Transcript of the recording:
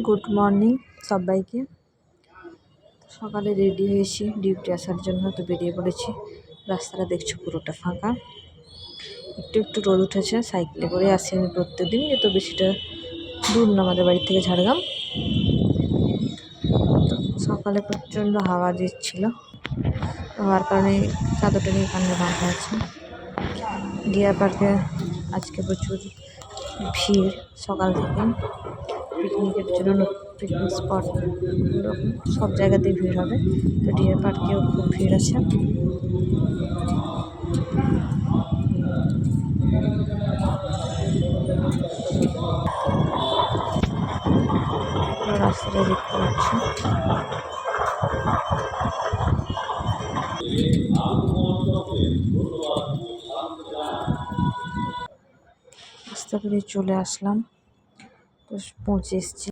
Good morning সবাইকে। সকালে ready হয়েছি ডিউটি আসার জন্য, তো বেরিয়ে পড়েছি। রাস্তাটা দেখছো পুরোটা ফাঁকা, একটু একটু রোদ উঠেছে। সাইকেলে করে আসি আমি প্রত্যেকদিন, তো বেশিটা দূর না আমাদের বাড়ি থেকে ঝাড়গ্রাম। তো সকালে প্রচণ্ড হাওয়া দিচ্ছিল, হওয়ার কারণে চাদরটা নিয়ে কান্না বাঁধা আছে। ডিয়ার পার্কে আজকে প্রচুর ভিড় সকাল থেকে। পিকনিকের জন্য পিকনিক স্পট সব জায়গাতেই ভিড় হবে, তো ডিয়ার পার্কেও খুব ভিড় আছে। রাস্তাটা দেখতে পাচ্ছি। রাস্তা করে চলে আসলাম, তো পৌঁছে এসেছি।